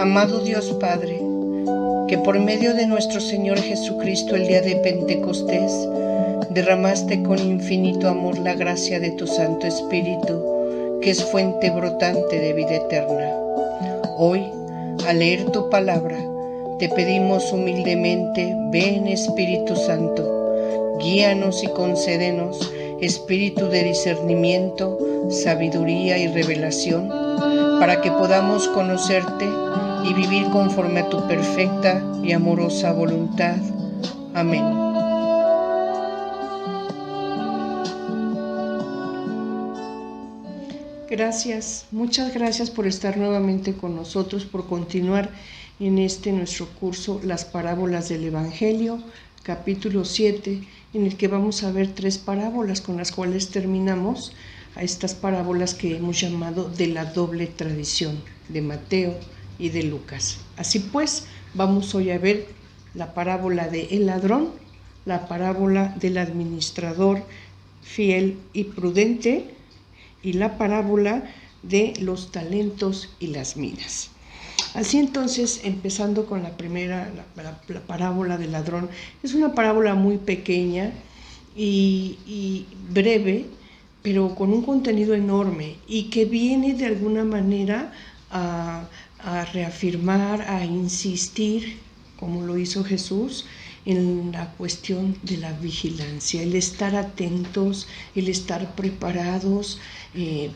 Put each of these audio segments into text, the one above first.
Amado Dios Padre, que por medio de nuestro Señor Jesucristo el día de Pentecostés derramaste con infinito amor la gracia de tu Santo Espíritu, que es fuente brotante de vida eterna. Hoy, al leer tu palabra, te pedimos humildemente, ven Espíritu Santo, guíanos y concédenos espíritu de discernimiento, sabiduría y revelación, para que podamos conocerte y vivir conforme a tu perfecta y amorosa voluntad. Amén. Gracias, muchas gracias por estar nuevamente con nosotros, por continuar en nuestro curso Las Parábolas del Evangelio, capítulo 7, en el que vamos a ver 3 parábolas con las cuales terminamos a estas parábolas que hemos llamado de la doble tradición de Mateo y de Lucas. Así pues, vamos hoy a ver la parábola de el ladrón, la parábola del administrador fiel y prudente y la parábola de los talentos y las minas. Así entonces, empezando con la primera, la parábola del ladrón, es una parábola muy pequeña y breve, pero con un contenido enorme y que viene de alguna manera a reafirmar, a insistir, como lo hizo Jesús, en la cuestión de la vigilancia, el estar atentos, el estar preparados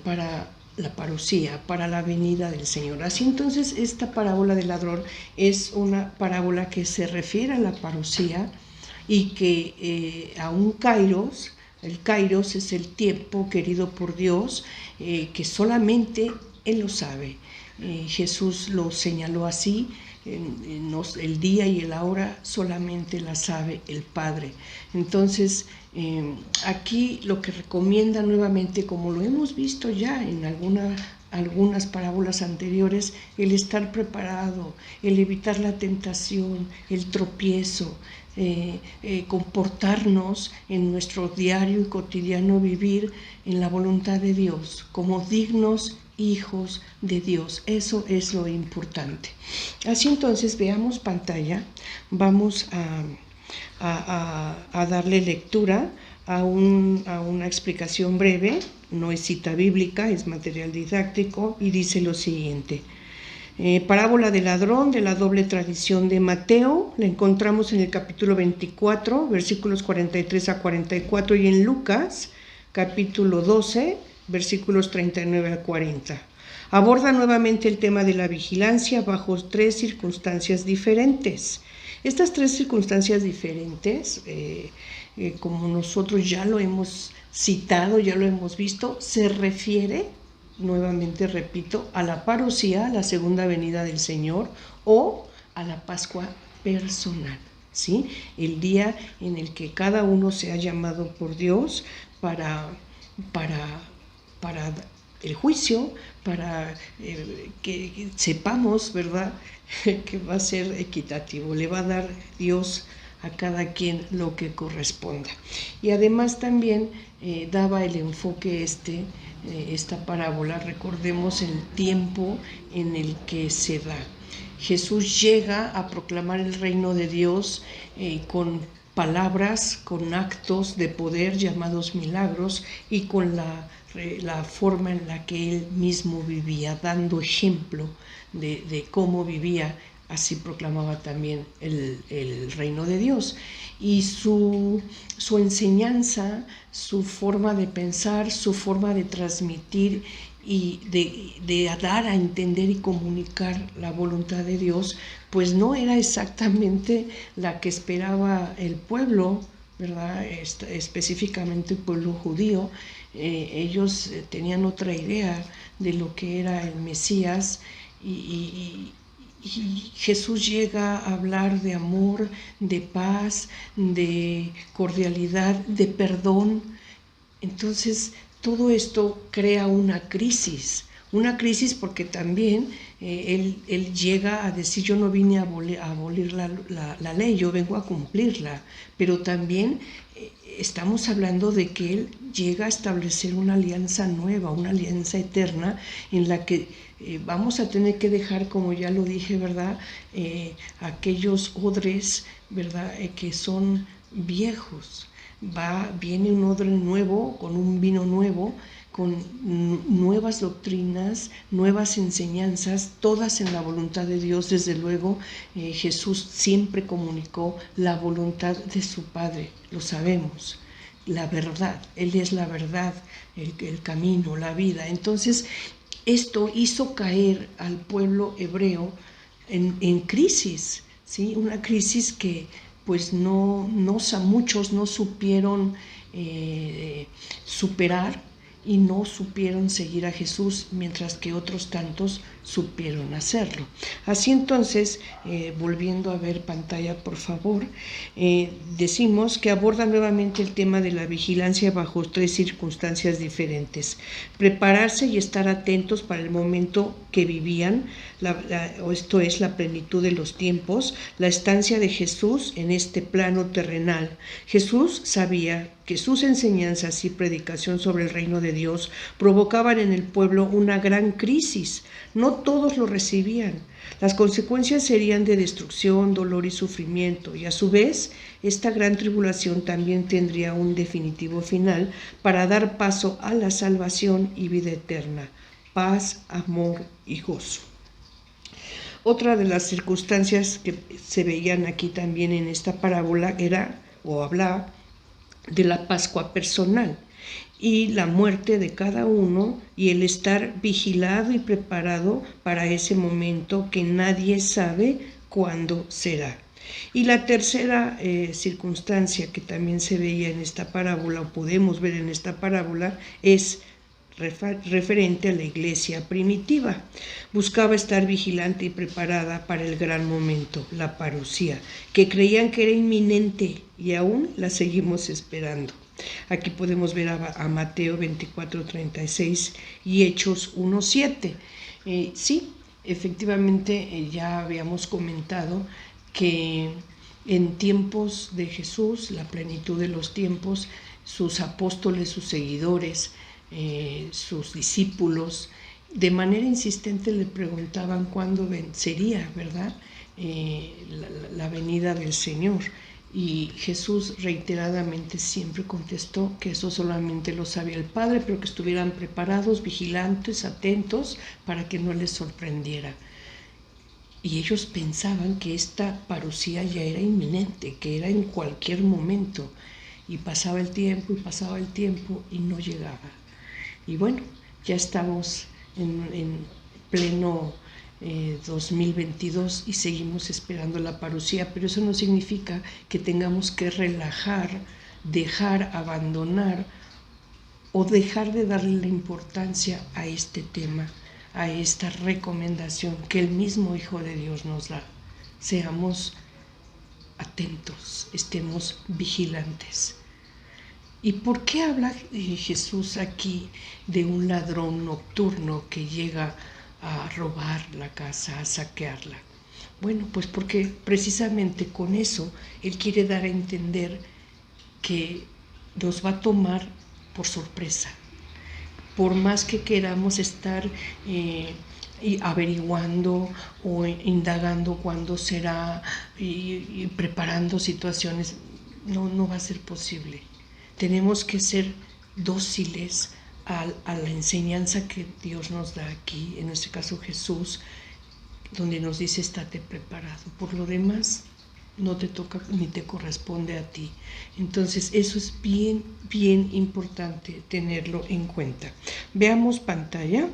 para la parucía, para la venida del Señor. Así entonces, esta parábola del ladrón es una parábola que se refiere a la parucía y que a un kairos. El kairos es el tiempo querido por Dios, que solamente Él lo sabe. Jesús lo señaló así, el día y la hora solamente la sabe el Padre. Entonces, aquí lo que recomienda nuevamente, como lo hemos visto ya en algunas parábolas anteriores, el estar preparado, el evitar la tentación, el tropiezo, comportarnos en nuestro diario y cotidiano vivir en la voluntad de Dios, como dignos hijos de Dios. Eso es lo importante. Así entonces, veamos pantalla, vamos a darle lectura a una explicación breve, no es cita bíblica, es material didáctico, y dice lo siguiente. Parábola del ladrón de la doble tradición de Mateo, la encontramos en el capítulo 24, versículos 43 a 44, y en Lucas, capítulo 12, versículos 39 a 40. Aborda nuevamente el tema de la vigilancia bajo 3 circunstancias diferentes. Estas 3 circunstancias diferentes, como nosotros ya lo hemos citado, ya lo hemos visto, se refiere, nuevamente repito, a la parucía, a la segunda venida del Señor, o a la Pascua personal, ¿sí? El día en el que cada uno sea llamado por Dios para el juicio, para que sepamos, ¿verdad?, que va a ser equitativo, le va a dar Dios a cada quien lo que corresponda. Y además también daba el enfoque esta parábola, recordemos el tiempo en el que se da. Jesús llega a proclamar el reino de Dios con palabras, con actos de poder llamados milagros y con la forma en la que Él mismo vivía, dando ejemplo de cómo vivía. Así proclamaba también el reino de Dios. Y su enseñanza, su forma de pensar, su forma de transmitir y de dar a entender y comunicar la voluntad de Dios, pues no era exactamente la que esperaba el pueblo, ¿verdad? Específicamente el pueblo judío. Ellos tenían otra idea de lo que era el Mesías y Jesús llega a hablar de amor, de paz, de cordialidad, de perdón. Entonces, todo esto crea una crisis porque también él llega a decir: yo no vine a abolir la ley, yo vengo a cumplirla, pero también estamos hablando de que Él llega a establecer una alianza nueva, una alianza eterna, en la que vamos a tener que dejar, como ya lo dije, ¿verdad? Aquellos odres, ¿verdad? Que son viejos. Viene un odre nuevo, con un vino nuevo, con nuevas doctrinas, nuevas enseñanzas, todas en la voluntad de Dios. Desde luego, Jesús siempre comunicó la voluntad de su Padre, lo sabemos, la verdad, Él es la verdad, el camino, la vida. Entonces, esto hizo caer al pueblo hebreo en crisis, ¿sí? Una crisis que pues muchos no supieron superar y no supieron seguir a Jesús, mientras que otros tantos supieron hacerlo. Así entonces, volviendo a ver pantalla, por favor, decimos que aborda nuevamente el tema de la vigilancia bajo 3 circunstancias diferentes. Prepararse y estar atentos para el momento que vivían, esto es la plenitud de los tiempos, la estancia de Jesús en este plano terrenal. Jesús sabía que sus enseñanzas y predicación sobre el reino de Dios provocaban en el pueblo una gran crisis. No todos lo recibían. Las consecuencias serían de destrucción, dolor y sufrimiento, y a su vez, esta gran tribulación también tendría un definitivo final para dar paso a la salvación y vida eterna, paz, amor y gozo. Otra de las circunstancias que se veían aquí también en esta parábola hablaba de la Pascua personal y la muerte de cada uno y el estar vigilado y preparado para ese momento que nadie sabe cuándo será. Y la tercera circunstancia que también se veía en esta parábola, o podemos ver en esta parábola, es referente a la iglesia primitiva. Buscaba estar vigilante y preparada para el gran momento, la parusía, que creían que era inminente y aún la seguimos esperando. Aquí podemos ver a Mateo 24:36 y Hechos 1:7. Sí, efectivamente ya habíamos comentado que en tiempos de Jesús, la plenitud de los tiempos, sus apóstoles, sus seguidores, sus discípulos, de manera insistente le preguntaban cuándo sería, ¿verdad?, la venida del Señor. Y Jesús reiteradamente siempre contestó que eso solamente lo sabía el Padre, pero que estuvieran preparados, vigilantes, atentos, para que no les sorprendiera. Y ellos pensaban que esta parusía ya era inminente, que era en cualquier momento. Y pasaba el tiempo y no llegaba. Y bueno, ya estamos en pleno 2022 y seguimos esperando la parusía, pero eso no significa que tengamos que relajar, dejar, abandonar o dejar de darle la importancia a este tema, a esta recomendación que el mismo Hijo de Dios nos da. Seamos atentos, estemos vigilantes. ¿Y por qué habla Jesús aquí de un ladrón nocturno que llega a robar la casa, a saquearla? Bueno, pues porque precisamente con eso Él quiere dar a entender que nos va a tomar por sorpresa. Por más que queramos estar averiguando o indagando cuándo será y preparando situaciones, no va a ser posible. Tenemos que ser dóciles a la enseñanza que Dios nos da aquí, en este caso Jesús, donde nos dice estate preparado. Por lo demás, no te toca ni te corresponde a ti. Entonces, eso es bien, bien importante tenerlo en cuenta. Veamos pantalla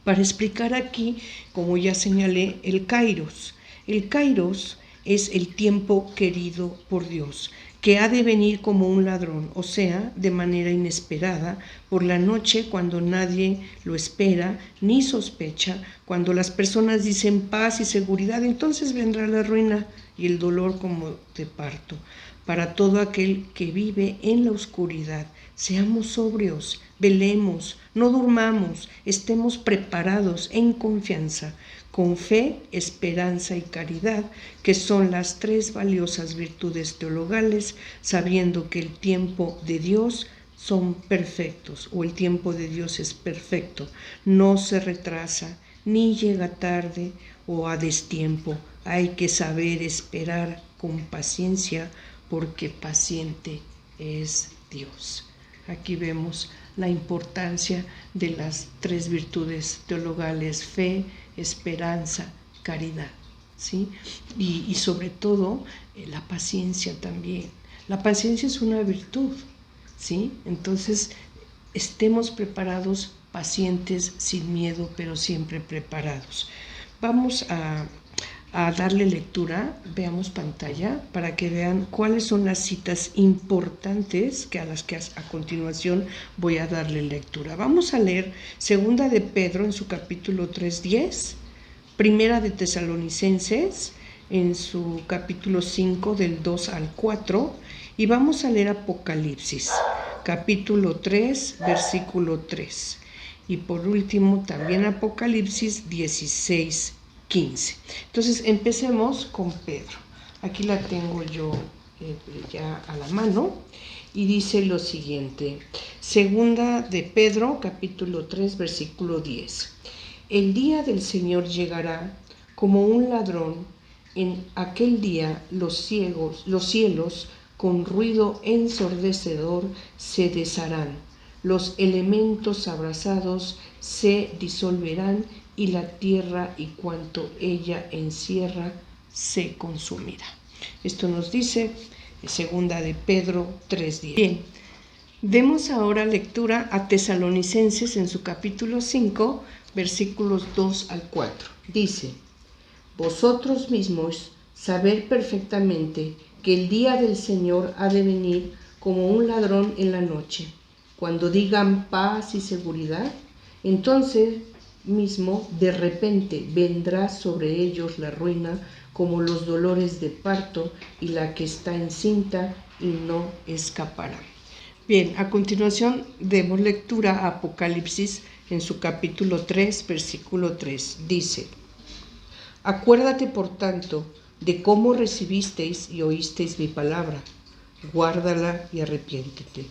para explicar aquí, como ya señalé, el Kairos. El Kairos es el tiempo querido por Dios, que ha de venir como un ladrón, o sea, de manera inesperada, por la noche cuando nadie lo espera ni sospecha, cuando las personas dicen paz y seguridad, entonces vendrá la ruina y el dolor como de parto. Para todo aquel que vive en la oscuridad, seamos sobrios, velemos, no durmamos, estemos preparados en confianza, con fe, esperanza y caridad, que son las tres valiosas virtudes teologales, sabiendo que el tiempo de Dios son perfectos, o el tiempo de Dios es perfecto, no se retrasa, ni llega tarde o a destiempo. Hay que saber esperar con paciencia, porque paciente es Dios. Aquí vemos la importancia de las tres virtudes teologales: fe, esperanza, caridad, ¿sí? Y sobre todo la paciencia también. La paciencia es una virtud, ¿sí? Entonces, estemos preparados, pacientes, sin miedo, pero siempre preparados. Vamos a darle lectura, veamos pantalla, para que vean cuáles son las citas importantes a las que a continuación voy a darle lectura. Vamos a leer Segunda de Pedro en su capítulo 3:10, Primera de Tesalonicenses en su capítulo 5 del 2 al 4, y vamos a leer Apocalipsis, capítulo 3, versículo 3. Y por último también Apocalipsis 16:15. Entonces empecemos con Pedro. Aquí la tengo yo ya a la mano y dice lo siguiente: Segunda de Pedro, capítulo 3, versículo 10. El día del Señor llegará como un ladrón. En aquel día los cielos con ruido ensordecedor se desharán, los elementos abrasados se disolverán y la tierra y cuanto ella encierra se consumirá. Esto nos dice Segunda de Pedro 3:10. Bien, demos ahora lectura a Tesalonicenses en su capítulo 5, versículos 2 al 4. Dice: Vosotros mismos sabed perfectamente que el día del Señor ha de venir como un ladrón en la noche. Cuando digan paz y seguridad, entonces mismo de repente vendrá sobre ellos la ruina, como los dolores de parto, y la que está encinta y no escapará. Bien, a continuación demos lectura a Apocalipsis en su capítulo 3, versículo 3. Dice: Acuérdate, por tanto, de cómo recibisteis y oísteis mi palabra. Guárdala y arrepiéntete.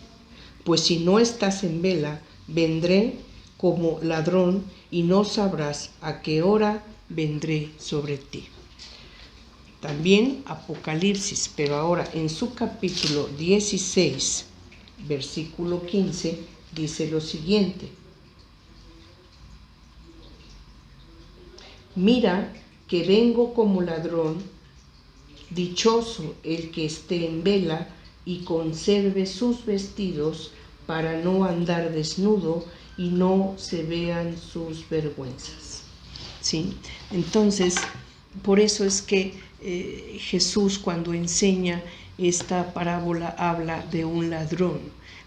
Pues si no estás en vela, vendré como ladrón y no sabrás a qué hora vendré sobre ti. También Apocalipsis, pero ahora en su capítulo 16, versículo 15, dice lo siguiente: Mira que vengo como ladrón, dichoso el que esté en vela y conserve sus vestidos, para no andar desnudo y no se vean sus vergüenzas. ¿Sí? Entonces, por eso es que Jesús, cuando enseña esta parábola, habla de un ladrón.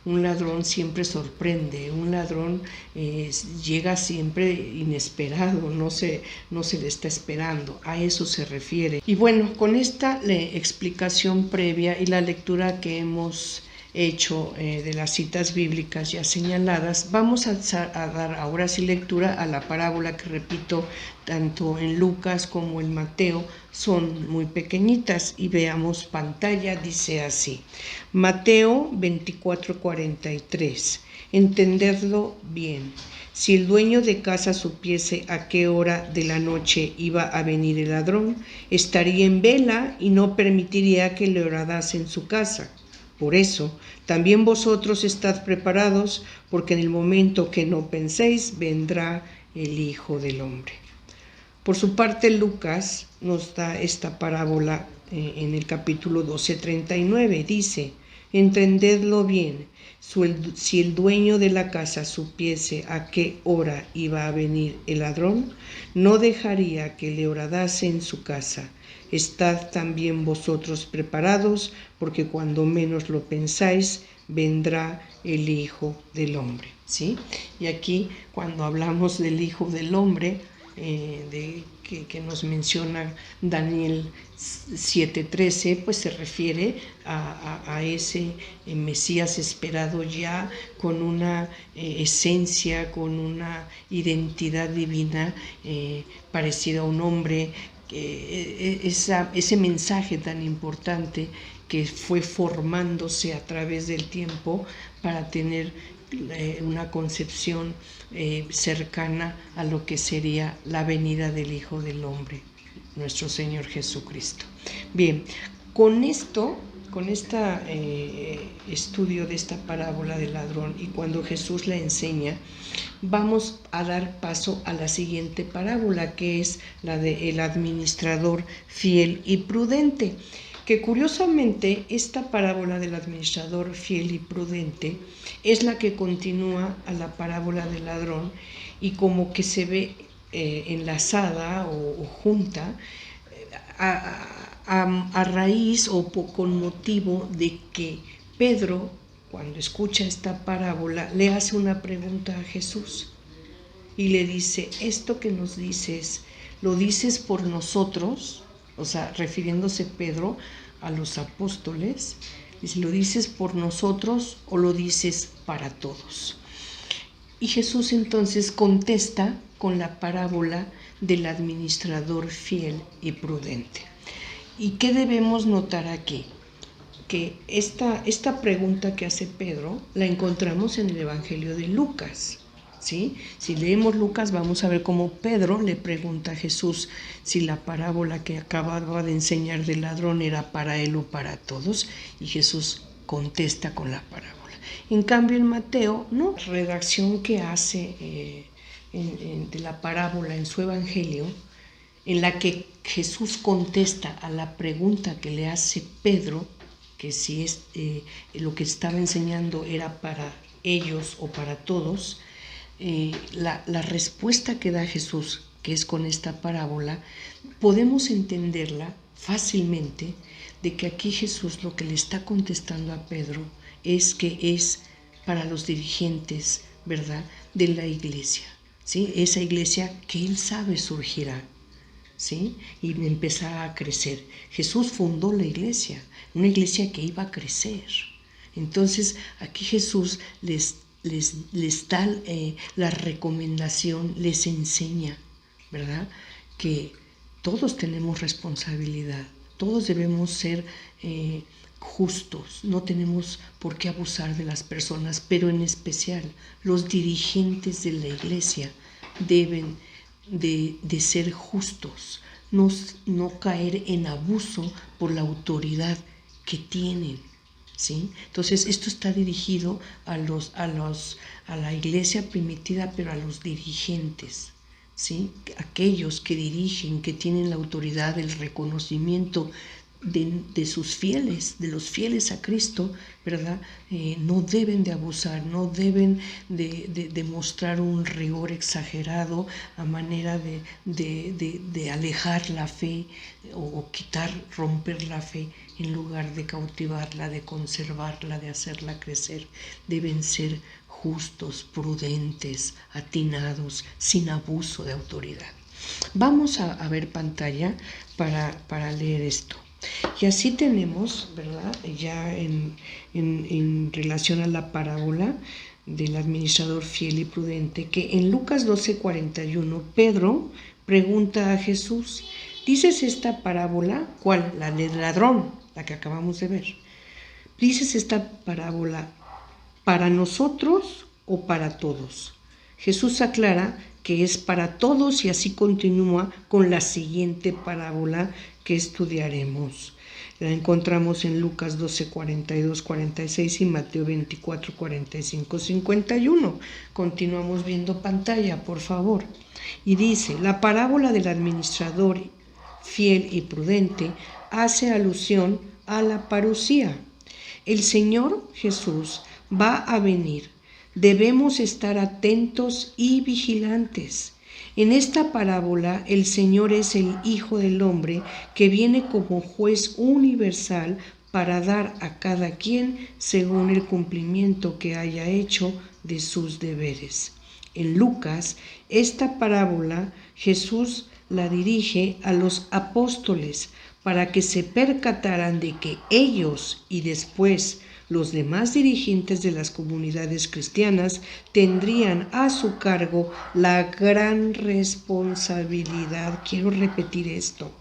Un ladrón siempre sorprende, un ladrón llega siempre inesperado, no se le está esperando, a eso se refiere. Y bueno, con esta explicación previa y la lectura que hemos hecho de las citas bíblicas ya señaladas, vamos a dar ahora sí lectura a la parábola que, repito, tanto en Lucas como en Mateo son muy pequeñitas, y veamos pantalla. Dice así: Mateo 24:43. Entendedlo bien. Si el dueño de casa supiese a qué hora de la noche iba a venir el ladrón, estaría en vela y no permitiría que le horadase en su casa. Por eso, también vosotros estad preparados, porque en el momento que no penséis, vendrá el Hijo del Hombre. Por su parte, Lucas nos da esta parábola en el capítulo 12:39. Dice: Entendedlo bien, si el dueño de la casa supiese a qué hora iba a venir el ladrón, no dejaría que le horadase en su casa. Estad también vosotros preparados, porque cuando menos lo pensáis, vendrá el Hijo del Hombre. ¿Sí? Y aquí, cuando hablamos del Hijo del Hombre, que nos menciona Daniel 7:13, pues se refiere a ese Mesías esperado ya con una esencia, con una identidad divina parecida a un hombre. Ese mensaje tan importante que fue formándose a través del tiempo para tener una concepción cercana a lo que sería la venida del Hijo del Hombre, nuestro Señor Jesucristo. Bien, con este estudio de esta parábola del ladrón y cuando Jesús la enseña, vamos a dar paso a la siguiente parábola, que es la del administrador fiel y prudente, que curiosamente esta parábola del administrador fiel y prudente es la que continúa a la parábola del ladrón y como que se ve enlazada o junta a raíz o con motivo de que Pedro, cuando escucha esta parábola, le hace una pregunta a Jesús y le dice: esto que nos dices, ¿lo dices por nosotros? O sea, refiriéndose Pedro a los apóstoles, dice: ¿lo dices por nosotros o lo dices para todos? Y Jesús entonces contesta con la parábola del administrador fiel y prudente. ¿Y qué debemos notar aquí? Que esta pregunta que hace Pedro la encontramos en el Evangelio de Lucas, ¿sí? Si leemos Lucas vamos a ver cómo Pedro le pregunta a Jesús si la parábola que acababa de enseñar del ladrón era para él o para todos, y Jesús contesta con la parábola. En cambio en Mateo, no, la redacción que hace de la parábola en su Evangelio, en la que Jesús contesta a la pregunta que le hace Pedro, que si lo que estaba enseñando era para ellos o para todos, la respuesta que da Jesús, que es con esta parábola, podemos entenderla fácilmente de que aquí Jesús lo que le está contestando a Pedro es que es para los dirigentes, ¿verdad?, de la iglesia, ¿sí? Esa iglesia que él sabe surgirá, ¿sí? Y empezará a crecer. Jesús fundó la iglesia, una iglesia que iba a crecer. Entonces aquí Jesús les da la recomendación, les enseña, ¿verdad?, que todos tenemos responsabilidad, todos debemos ser justos, no tenemos por qué abusar de las personas, pero en especial los dirigentes de la iglesia deben de ser justos, no caer en abuso por la autoridad que tienen, ¿sí? Entonces esto está dirigido a la iglesia primitiva, pero a los dirigentes, ¿sí? Aquellos que dirigen, que tienen la autoridad, el reconocimiento de sus fieles, de los fieles a Cristo, ¿verdad? No deben de abusar, no deben de mostrar un rigor exagerado a manera de alejar la fe o romper la fe, en lugar de cautivarla, de conservarla, de hacerla crecer. Deben ser justos, prudentes, atinados, sin abuso de autoridad. Vamos a ver pantalla para leer esto. Y así tenemos, ¿verdad?, ya en relación a la parábola del administrador fiel y prudente, que en Lucas 12:41 Pedro pregunta a Jesús: ¿dices esta parábola? ¿Cuál? La del ladrón, la que acabamos de ver. ¿Dices esta parábola para nosotros o para todos? Jesús aclara que es para todos y así continúa con la siguiente parábola que estudiaremos. La encontramos en Lucas 12:42-46 y Mateo 24:45-51. Continuamos viendo pantalla, por favor. Y dice: la parábola del administrador fiel y prudente hace alusión a la parucía. El Señor Jesús va a venir. Debemos estar atentos y vigilantes. En esta parábola, el Señor es el Hijo del Hombre que viene como juez universal para dar a cada quien según el cumplimiento que haya hecho de sus deberes. En Lucas, esta parábola Jesús la dirige a los apóstoles para que se percataran de que ellos y después los demás dirigentes de las comunidades cristianas tendrían a su cargo la gran responsabilidad. Quiero repetir esto.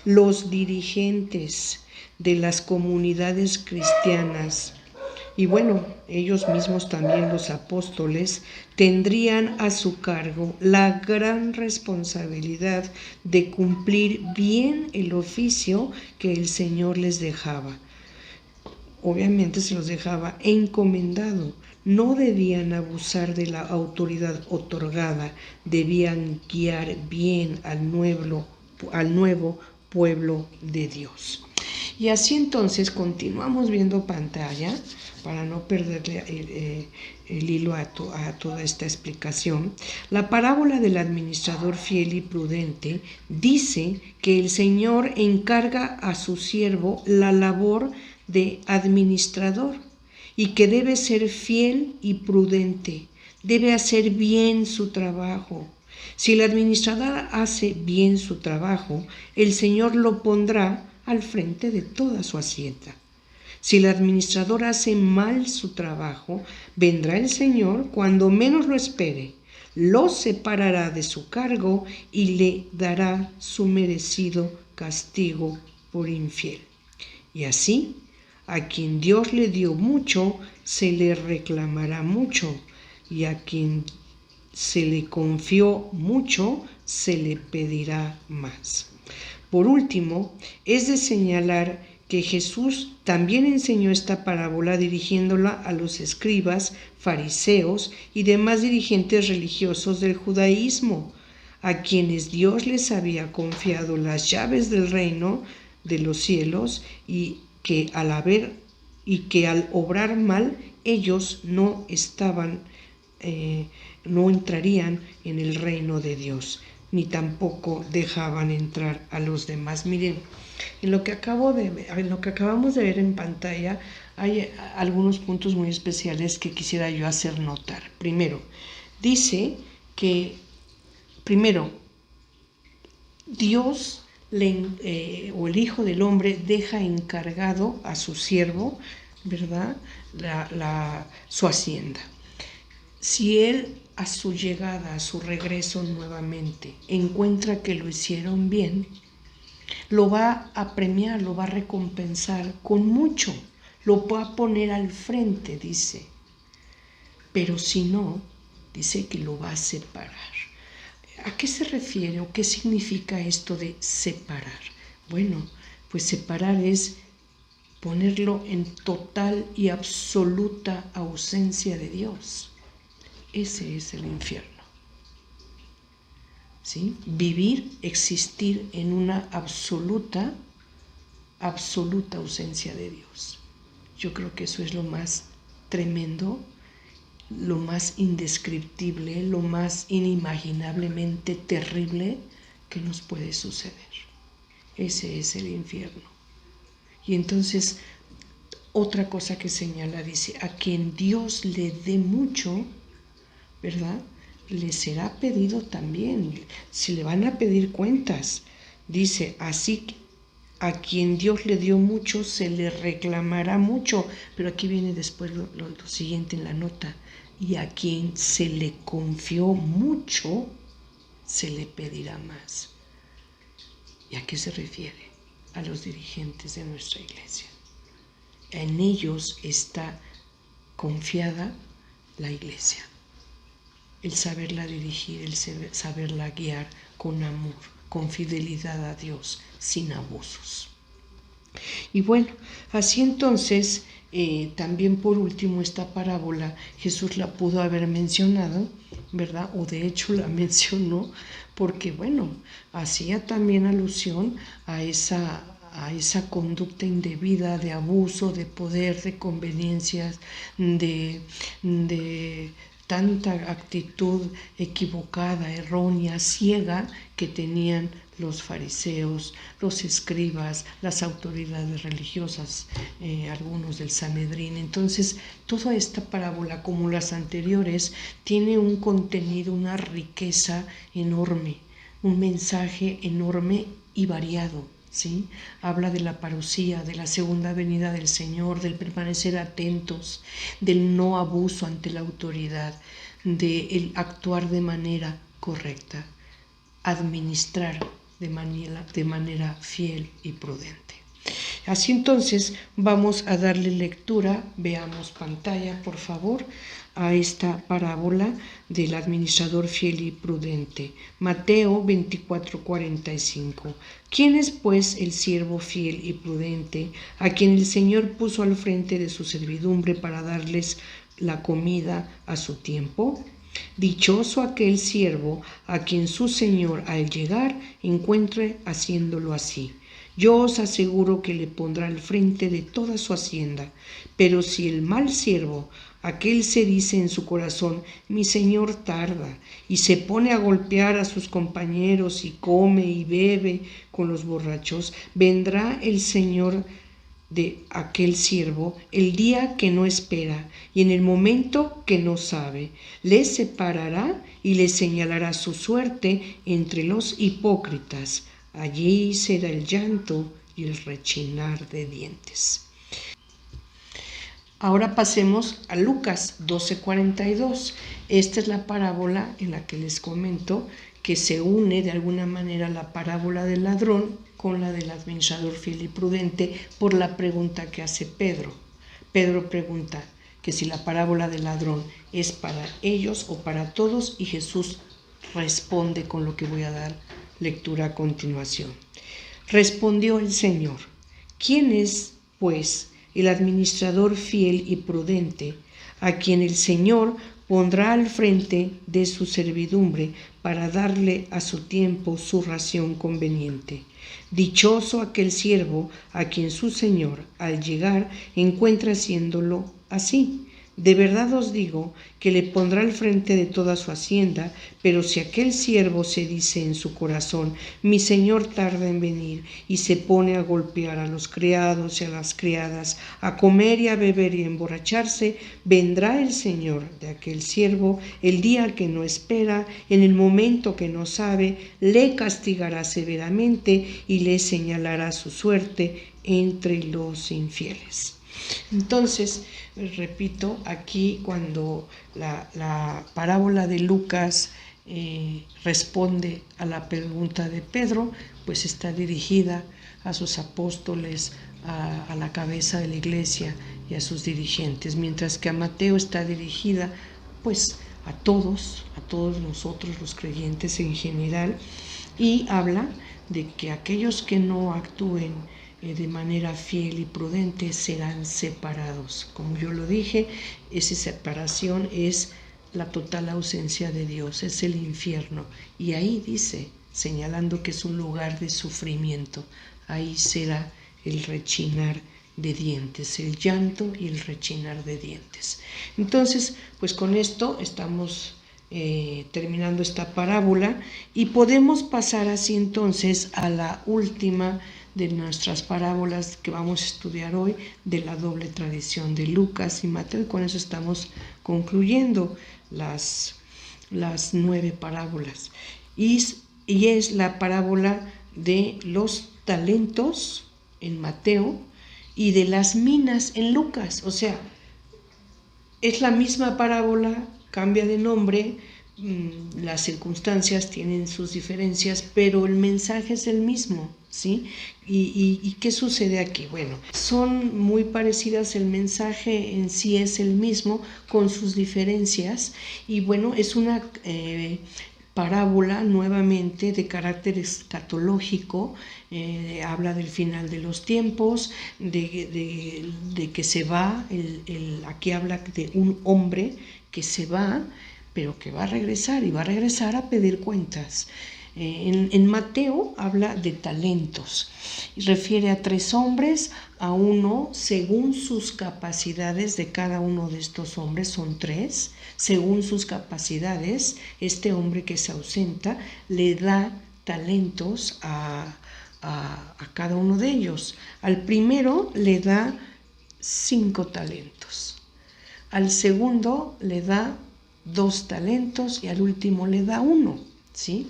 Los dirigentes de las comunidades cristianas y bueno, ellos mismos también los apóstoles tendrían a su cargo la gran responsabilidad de cumplir bien el oficio que el Señor les dejaba. Obviamente se los dejaba encomendado. No debían abusar de la autoridad otorgada, debían guiar bien al nuevo pueblo de Dios. Y así entonces continuamos viendo pantalla para no perderle el hilo a toda esta explicación. La parábola del administrador fiel y prudente dice que el Señor encarga a su siervo la labor de administrador y que debe ser fiel y prudente, debe hacer bien su trabajo. Si el administrador hace bien su trabajo, el Señor lo pondrá al frente de toda su hacienda. Si el administrador hace mal su trabajo, vendrá el Señor cuando menos lo espere, lo separará de su cargo y le dará su merecido castigo por infiel. Y así, a quien Dios le dio mucho, se le reclamará mucho, y a quien se le confió mucho, se le pedirá más. Por último, es de señalar que Jesús también enseñó esta parábola dirigiéndola a los escribas, fariseos y demás dirigentes religiosos del judaísmo, a quienes Dios les había confiado las llaves del reino de los cielos y que al obrar mal ellos no entrarían en el reino de Dios, ni tampoco dejaban entrar a los demás. Miren, en lo que acabamos de ver en pantalla hay algunos puntos muy especiales que quisiera yo hacer notar. Primero, dice que Dios o el Hijo del Hombre deja encargado a su siervo, ¿verdad?, su hacienda. Si él a su llegada, a su regreso nuevamente, encuentra que lo hicieron bien, lo va a premiar, lo va a recompensar con mucho, lo va a poner al frente, dice. Pero si no, dice que lo va a separar. ¿A qué se refiere o qué significa esto de separar? Bueno, pues separar es ponerlo en total y absoluta ausencia de Dios. Ese es el infierno. ¿Sí? Vivir, existir en una absoluta ausencia de Dios. Yo creo que eso es lo más tremendo, lo más indescriptible, lo más inimaginablemente terrible que nos puede suceder. Ese es el infierno. Y entonces, otra cosa que señala, dice, a quien Dios le dé mucho, ¿verdad?, le será pedido también, se le van a pedir cuentas. Dice, así a quien Dios le dio mucho, se le reclamará mucho. Pero aquí viene después lo siguiente en la nota. Y a quien se le confió mucho, se le pedirá más. ¿Y a qué se refiere? A los dirigentes de nuestra iglesia. En ellos está confiada la iglesia. El saberla dirigir, el saberla guiar con amor, con fidelidad a Dios, sin abusos. Y bueno, así entonces, también por último esta parábola Jesús la pudo haber mencionado, ¿verdad? O de hecho la mencionó porque, bueno, hacía también alusión a esa conducta indebida de abuso, de poder, de conveniencias, de tanta actitud equivocada, errónea, ciega que tenían los fariseos, los escribas, las autoridades religiosas, algunos del Sanedrín. Entonces, toda esta parábola, como las anteriores, tiene un contenido, una riqueza enorme, un mensaje enorme y variado. ¿Sí? Habla de la parusía, de la segunda venida del Señor, del permanecer atentos, del no abuso ante la autoridad, del actuar de manera correcta, administrar de manera fiel y prudente. Así entonces vamos a darle lectura, veamos pantalla por favor, a esta parábola del administrador fiel y prudente. Mateo 24:45. ¿Quién es pues el siervo fiel y prudente a quien el Señor puso al frente de su servidumbre para darles la comida a su tiempo? Dichoso aquel siervo a quien su Señor al llegar encuentre haciéndolo así. Yo os aseguro que le pondrá al frente de toda su hacienda. Pero si el mal siervo, aquel se dice en su corazón, mi señor tarda, y se pone a golpear a sus compañeros y come y bebe con los borrachos, vendrá el Señor de aquel siervo el día que no espera y en el momento que no sabe. Le separará y le señalará su suerte entre los hipócritas. Allí será el llanto y el rechinar de dientes. Ahora pasemos a Lucas 12:42. Esta es la parábola en la que les comento que se une de alguna manera la parábola del ladrón con la del administrador fiel y prudente por la pregunta que hace Pedro. Pedro pregunta que si la parábola del ladrón es para ellos o para todos, y Jesús responde con lo que voy a dar lectura a continuación. Respondió el Señor: ¿quién es, pues, el administrador fiel y prudente a quien el Señor pondrá al frente de su servidumbre para darle a su tiempo su ración conveniente? Dichoso aquel siervo a quien su Señor al llegar encuentra haciéndolo así. De verdad os digo que le pondrá al frente de toda su hacienda, pero si aquel siervo se dice en su corazón, mi señor tarda en venir, y se pone a golpear a los criados y a las criadas, a comer y a beber y a emborracharse, vendrá el señor de aquel siervo el día que no espera, en el momento que no sabe, le castigará severamente y le señalará su suerte entre los infieles. Entonces, repito, aquí cuando la parábola de Lucas responde a la pregunta de Pedro, pues está dirigida a sus apóstoles, a la cabeza de la iglesia y a sus dirigentes, mientras que a Mateo está dirigida pues a todos nosotros los creyentes en general, y habla de que aquellos que no actúen de manera fiel y prudente serán separados. Como yo lo dije, esa separación es la total ausencia de Dios, es el infierno. Y ahí dice, señalando que es un lugar de sufrimiento, ahí será el rechinar de dientes, el llanto y el rechinar de dientes. Entonces, pues con esto estamos terminando esta parábola y podemos pasar así entonces a la última de nuestras parábolas que vamos a estudiar hoy, de la doble tradición de Lucas y Mateo, y con eso estamos concluyendo las 9 parábolas. Y es la parábola de los talentos en Mateo y de las minas en Lucas. O sea, es la misma parábola, cambia de nombre, las circunstancias tienen sus diferencias, pero el mensaje es el mismo, ¿sí? ¿Y qué sucede aquí? Bueno, son muy parecidas, el mensaje en sí es el mismo, con sus diferencias, y bueno, es una parábola nuevamente de carácter escatológico, habla del final de los tiempos, de que se va, aquí habla de un hombre que se va, pero que va a regresar y va a regresar a pedir cuentas. En Mateo habla de talentos y refiere a 3 hombres, a uno según sus capacidades de cada uno de estos hombres, son 3, según sus capacidades, este hombre que se ausenta le da talentos a cada uno de ellos. Al primero le da 5 talentos, al segundo le da 2 talentos y al último le da 1, ¿sí?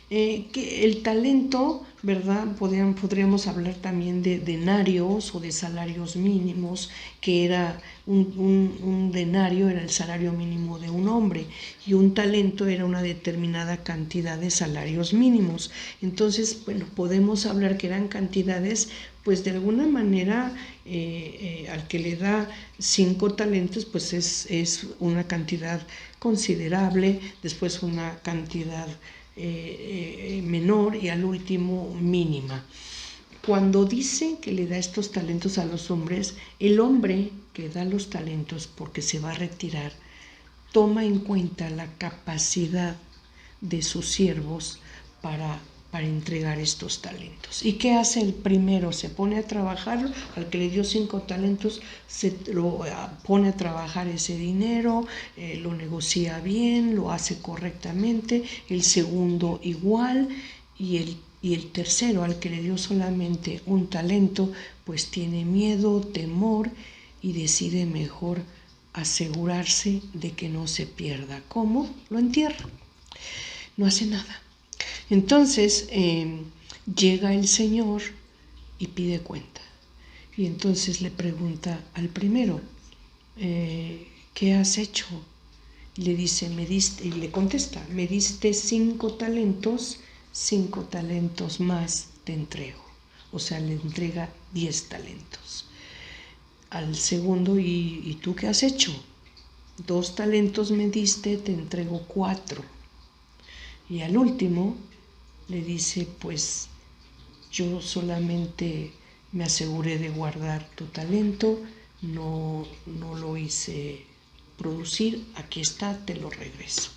Que el talento, ¿verdad? Podríamos hablar también de denarios o de salarios mínimos, que era un denario era el salario mínimo de un hombre y un talento era una determinada cantidad de salarios mínimos. Entonces, bueno, podemos hablar que eran cantidades, pues de alguna manera al que le da 5 talentos, pues es una cantidad considerable, después una cantidad menor y al último mínima. Cuando dice que le da estos talentos a los hombres, el hombre que da los talentos porque se va a retirar, toma en cuenta la capacidad de sus siervos para entregar estos talentos. ¿Y qué hace el primero? Se pone a trabajar, al que le dio 5 talentos, se lo pone a trabajar ese dinero, lo negocia bien, lo hace correctamente, el segundo igual, y el tercero, al que le dio solamente un talento, pues tiene miedo, temor y decide mejor asegurarse de que no se pierda. ¿Cómo? Lo entierra. No hace nada. Entonces llega el Señor y pide cuenta. Y entonces le pregunta al primero, ¿qué has hecho? Y le dice, y le contesta, me diste 5 talentos, 5 talentos más te entrego. O sea, le entrega 10 talentos. Al segundo, ¿y tú qué has hecho? 2 talentos me diste, te entrego 4. Y al último le dice, pues yo solamente me aseguré de guardar tu talento, no lo hice producir, aquí está, te lo regreso.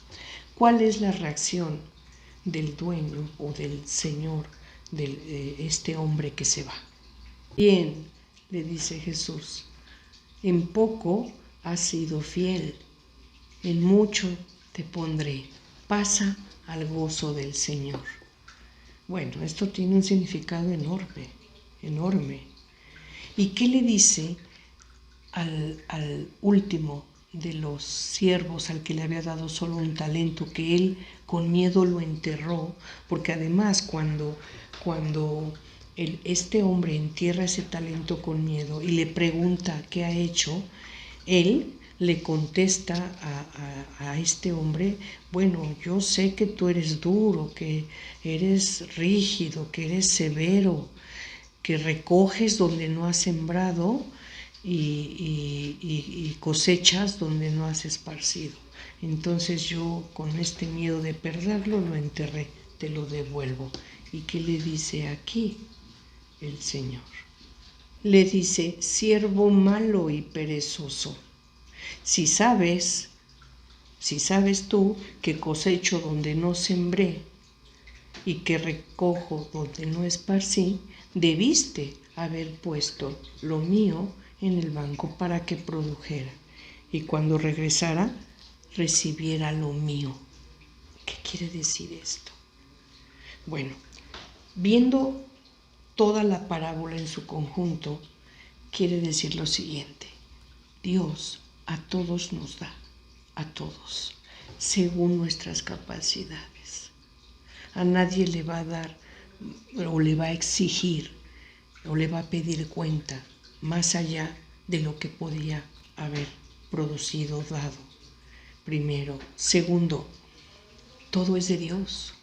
¿Cuál es la reacción del dueño o del señor de este hombre que se va? Bien, le dice Jesús, en poco has sido fiel, en mucho te pondré, pasa al gozo del Señor. Bueno, esto tiene un significado enorme, enorme. ¿Y qué le dice al último de los siervos, al que le había dado solo un talento, que él con miedo lo enterró? Porque además cuando este hombre entierra ese talento con miedo y le pregunta qué ha hecho, él le contesta a este hombre, bueno, yo sé que tú eres duro, que eres rígido, que eres severo, que recoges donde no has sembrado y cosechas donde no has esparcido. Entonces yo con este miedo de perderlo lo enterré, te lo devuelvo. ¿Y qué le dice aquí el Señor? Le dice, siervo malo y perezoso. Si sabes tú que cosecho donde no sembré y que recojo donde no esparcí, debiste haber puesto lo mío en el banco para que produjera y cuando regresara recibiera lo mío. ¿Qué quiere decir esto? Bueno, viendo toda la parábola en su conjunto, quiere decir lo siguiente: Dios a todos nos da, a todos, según nuestras capacidades. A nadie le va a dar o le va a exigir o le va a pedir cuenta más allá de lo que podía haber producido, dado. Primero. Segundo, todo es de Dios.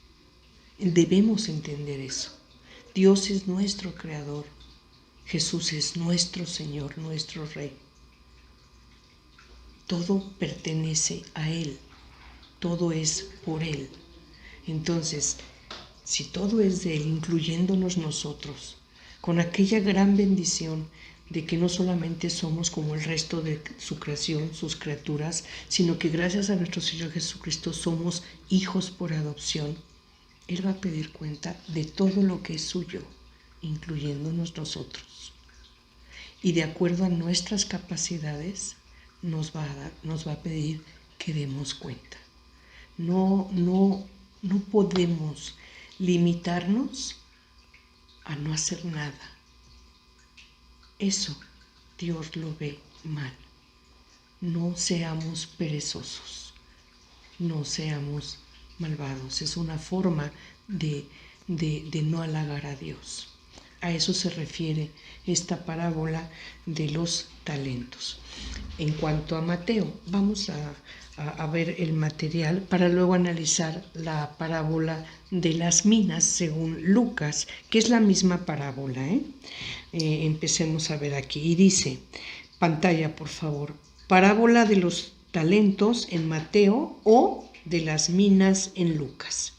Debemos entender eso. Dios es nuestro creador. Jesús es nuestro Señor, nuestro Rey. Todo pertenece a Él, todo es por Él. Entonces, si todo es de Él, incluyéndonos nosotros, con aquella gran bendición de que no solamente somos como el resto de su creación, sus criaturas, sino que gracias a nuestro Señor Jesucristo somos hijos por adopción, Él va a pedir cuenta de todo lo que es suyo, incluyéndonos nosotros. Y de acuerdo a nuestras capacidades, nos va a pedir que demos cuenta. No podemos limitarnos a no hacer nada. Eso Dios lo ve mal. No seamos perezosos, no seamos malvados. Es una forma de no halagar a Dios. A eso se refiere esta parábola de los talentos. En cuanto a Mateo, vamos a ver el material para luego analizar la parábola de las minas según Lucas, que es la misma parábola. Empecemos a ver aquí. Y dice, pantalla por favor, parábola de los talentos en Mateo o de las minas en Lucas.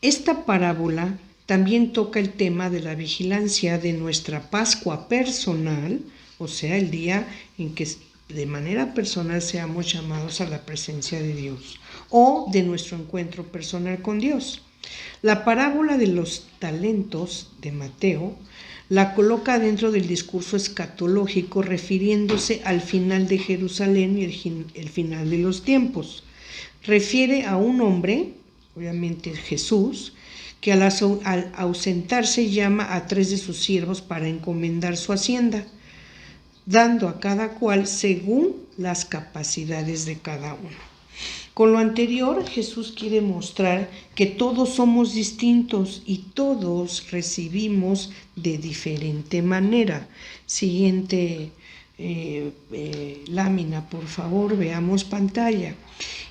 Esta parábola también toca el tema de la vigilancia de nuestra Pascua personal, o sea, el día en que de manera personal seamos llamados a la presencia de Dios, o de nuestro encuentro personal con Dios. La parábola de los talentos de Mateo la coloca dentro del discurso escatológico, refiriéndose al final de Jerusalén y el final de los tiempos. Refiere a un hombre, obviamente Jesús, que al ausentarse llama a 3 de sus siervos para encomendar su hacienda, dando a cada cual según las capacidades de cada uno. Con lo anterior, Jesús quiere mostrar que todos somos distintos y todos recibimos de diferente manera. Siguiente lámina, por favor, veamos pantalla.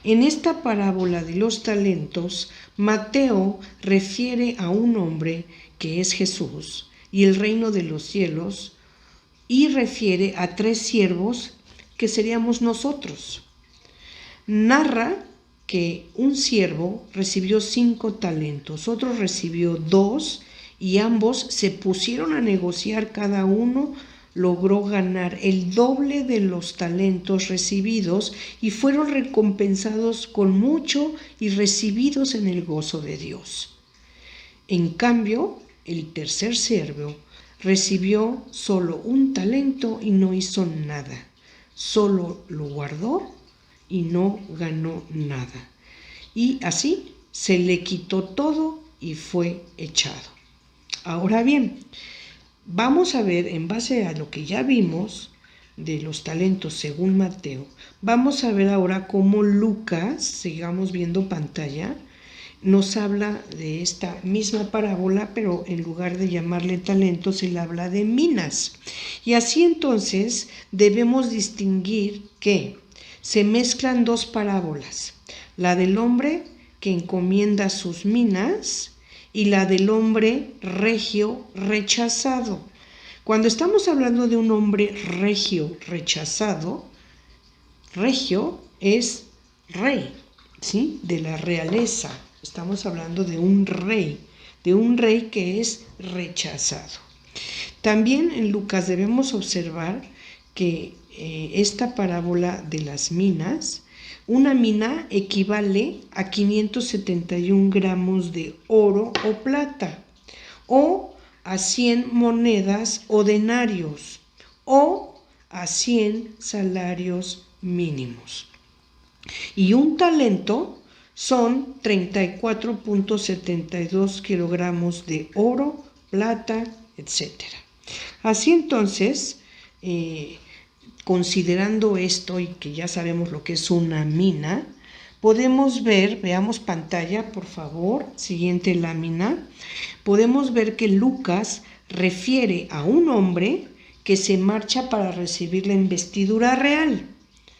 En esta parábola de los talentos, Mateo refiere a un hombre que es Jesús y el reino de los cielos, y refiere a 3 siervos que seríamos nosotros. Narra que un siervo recibió 5 talentos, otro recibió 2 y ambos se pusieron a negociar, cada uno logró ganar el doble de los talentos recibidos y fueron recompensados con mucho y recibidos en el gozo de Dios. En cambio, el tercer siervo recibió solo 1 talento y no hizo nada, solo lo guardó y no ganó nada. Y así se le quitó todo y fue echado. Ahora bien, vamos a ver, en base a lo que ya vimos de los talentos según Mateo, vamos a ver ahora cómo Lucas, sigamos viendo pantalla, nos habla de esta misma parábola, pero en lugar de llamarle talentos, él habla de minas. Y así entonces debemos distinguir que se mezclan 2 parábolas, la del hombre que encomienda sus minas y la del hombre regio rechazado. Cuando estamos hablando de un hombre regio rechazado, regio es rey, ¿sí? De la realeza. Estamos hablando de un rey que es rechazado. También en Lucas debemos observar que esta parábola de las minas, una mina equivale a 571 gramos de oro o plata, o a 100 monedas o denarios, o a 100 salarios mínimos. Y un talento son 34.72 kilogramos de oro, plata, etc. Así entonces, considerando esto y que ya sabemos lo que es una mina, podemos ver, veamos pantalla por favor, siguiente lámina, podemos ver que Lucas refiere a un hombre que se marcha para recibir la investidura real,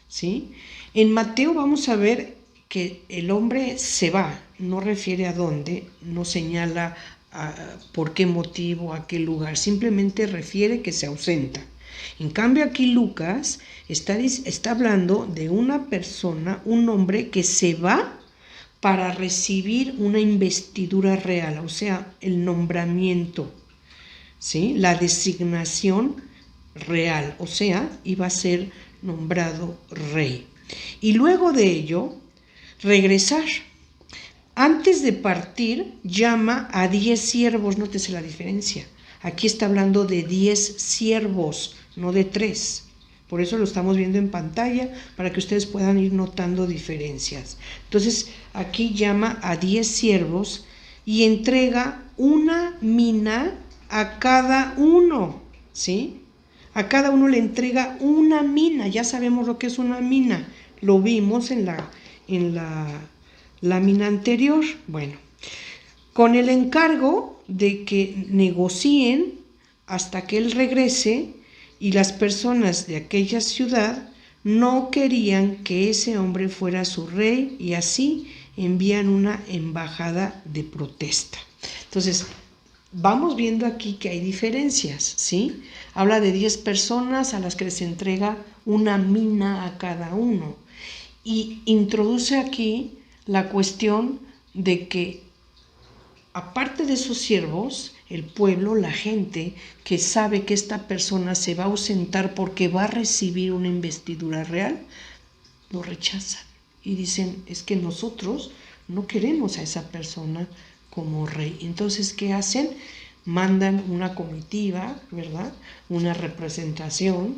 ¿sí? En Mateo vamos a ver que el hombre se va, no refiere a dónde, no señala por qué motivo, a qué lugar, simplemente refiere que se ausenta. En cambio aquí Lucas está hablando de una persona, un hombre que se va para recibir una investidura real, o sea, el nombramiento, ¿sí? La designación real, o sea, iba a ser nombrado rey. Y luego de ello, regresar. Antes de partir, llama a 10 siervos, nótese la diferencia. Aquí está hablando de 10 siervos, no de 3. Por eso lo estamos viendo en pantalla, para que ustedes puedan ir notando diferencias. Entonces, aquí llama a 10 siervos y entrega una mina a cada uno, ¿sí? A cada uno le entrega una mina. Ya sabemos lo que es una mina. Lo vimos en la lámina anterior. Bueno, con el encargo de que negocien hasta que él regrese, y las personas de aquella ciudad no querían que ese hombre fuera su rey, y así envían una embajada de protesta. Entonces, vamos viendo aquí que hay diferencias, ¿sí? Habla de 10 personas a las que les entrega una mina a cada uno, y introduce aquí la cuestión de que, aparte de sus siervos, el pueblo, la gente que sabe que esta persona se va a ausentar porque va a recibir una investidura real, lo rechazan y dicen, es que nosotros no queremos a esa persona como rey. Entonces, ¿qué hacen? Mandan una comitiva, ¿verdad? Una representación,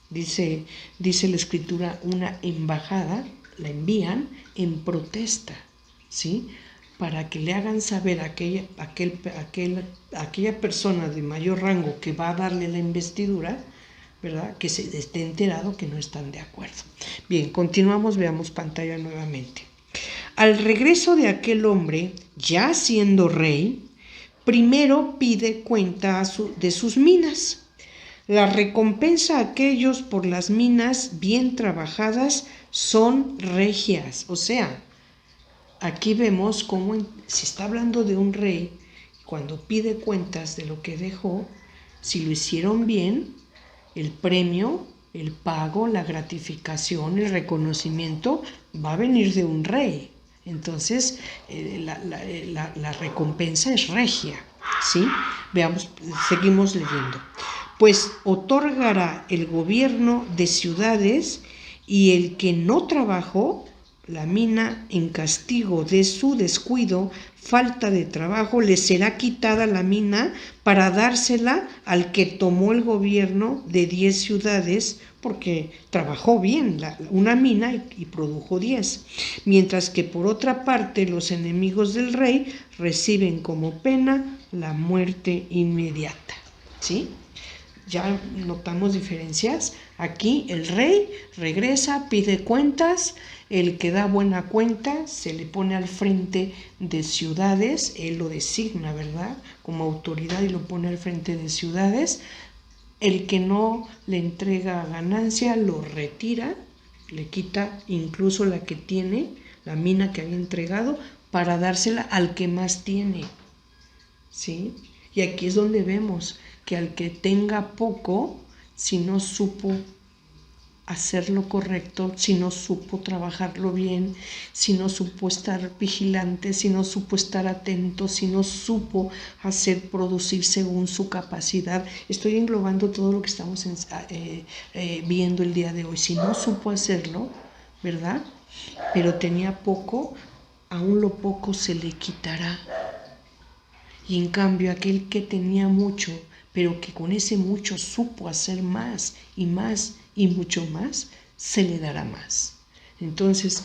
dice la escritura, una embajada, la envían en protesta, ¿sí? Para que le hagan saber a aquella persona de mayor rango que va a darle la investidura, ¿verdad? Que se esté enterado que no están de acuerdo. Bien, continuamos, veamos pantalla nuevamente. Al regreso de aquel hombre, ya siendo rey, primero pide cuenta de sus minas. La recompensa a aquellos por las minas bien trabajadas son regias, o sea, aquí vemos cómo se está hablando de un rey, cuando pide cuentas de lo que dejó, si lo hicieron bien, el premio, el pago, la gratificación, el reconocimiento va a venir de un rey. Entonces, la recompensa es regia, ¿sí? Veamos, seguimos leyendo. Pues otorgará el gobierno de ciudades, y el que no trabajó la mina en castigo de su descuido, falta de trabajo, le será quitada la mina para dársela al que tomó el gobierno de 10 ciudades, porque trabajó bien una mina y produjo 10. Mientras que por otra parte los enemigos del rey reciben como pena la muerte inmediata, ¿sí? Ya notamos diferencias. Aquí el rey regresa, pide cuentas, el que da buena cuenta se le pone al frente de ciudades, él lo designa, ¿verdad?, como autoridad y lo pone al frente de ciudades. El que no le entrega ganancia lo retira, le quita incluso la que tiene, la mina que había entregado, para dársela al que más tiene, ¿sí? Y aquí es donde vemos que al que tenga poco, si no supo hacer lo correcto, si no supo trabajarlo bien, si no supo estar vigilante, si no supo estar atento, si no supo hacer producir según su capacidad, estoy englobando todo lo que estamos viendo el día de hoy. Si no supo hacerlo, ¿verdad?, pero tenía poco, aún lo poco se le quitará. Y en cambio aquel que tenía mucho, pero que con ese mucho supo hacer más y mucho más, se le dará más. Entonces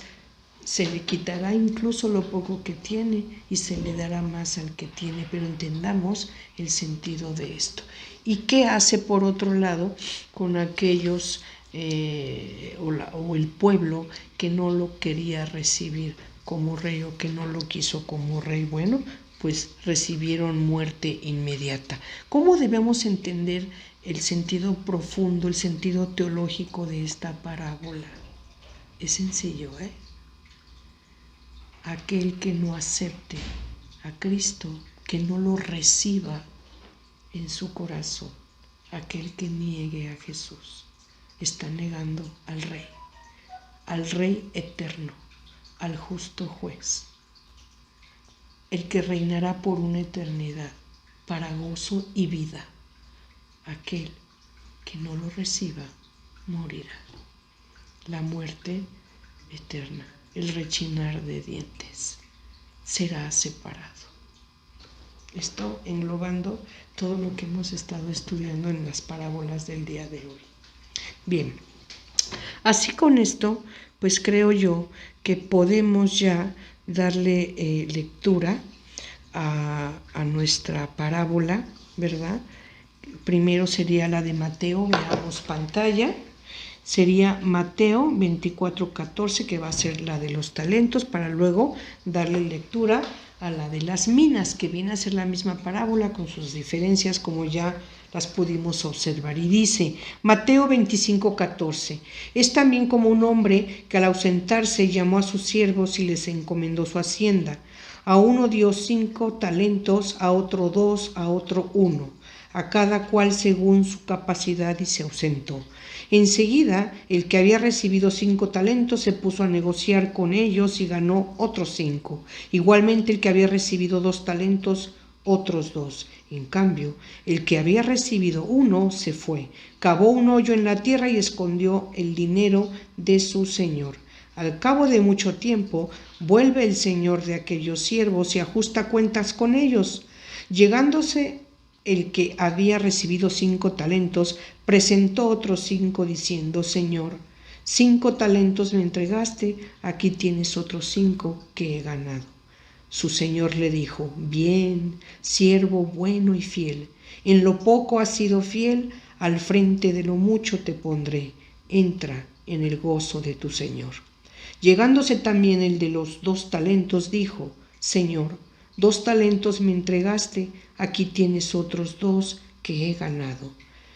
se le quitará incluso lo poco que tiene y se le dará más al que tiene, pero entendamos el sentido de esto. ¿Y qué hace por otro lado con aquellos o el pueblo que no lo quería recibir como rey o que no lo quiso como rey? Bueno, pues recibieron muerte inmediata. ¿Cómo debemos entender el sentido profundo, el sentido teológico de esta parábola? Es sencillo, ¿eh? Aquel que no acepte a Cristo, que no lo reciba en su corazón, aquel que niegue a Jesús, está negando al Rey eterno, al justo juez, el que reinará por una eternidad para gozo y vida. Aquel que no lo reciba morirá. La muerte eterna, el rechinar de dientes. será separado. Esto englobando todo lo que hemos estado estudiando en las parábolas del día de hoy. Bien, así con esto, pues creo yo que podemos ya darle lectura a nuestra parábola, ¿verdad? Primero sería la de Mateo, veamos pantalla. Sería Mateo 24:14, que va a ser la de los talentos, para luego darle lectura a la de las minas, que viene a ser la misma parábola con sus diferencias, como ya las pudimos observar. Y dice, Mateo 25:14, es también como un hombre que al ausentarse llamó a sus siervos y les encomendó su hacienda. A uno dio 5 talentos, a otro 2, a otro 1, a cada cual según su capacidad, y se ausentó. Enseguida, el que había recibido 5 talentos se puso a negociar con ellos y ganó otros 5. Igualmente, el que había recibido 2 talentos, otros 2. En cambio, el que había recibido 1 se fue, cavó un hoyo en la tierra y escondió el dinero de su señor. Al cabo de mucho tiempo, vuelve el señor de aquellos siervos y ajusta cuentas con ellos. Llegándose el que había recibido 5 talentos, presentó otros 5 diciendo, Señor, 5 talentos me entregaste, aquí tienes otros 5 que he ganado. Su señor le dijo, bien, siervo bueno y fiel, en lo poco has sido fiel, al frente de lo mucho te pondré, entra en el gozo de tu señor. Llegándose también el de los 2 talentos, dijo, Señor, 2 talentos me entregaste, aquí tienes otros 2 que he ganado.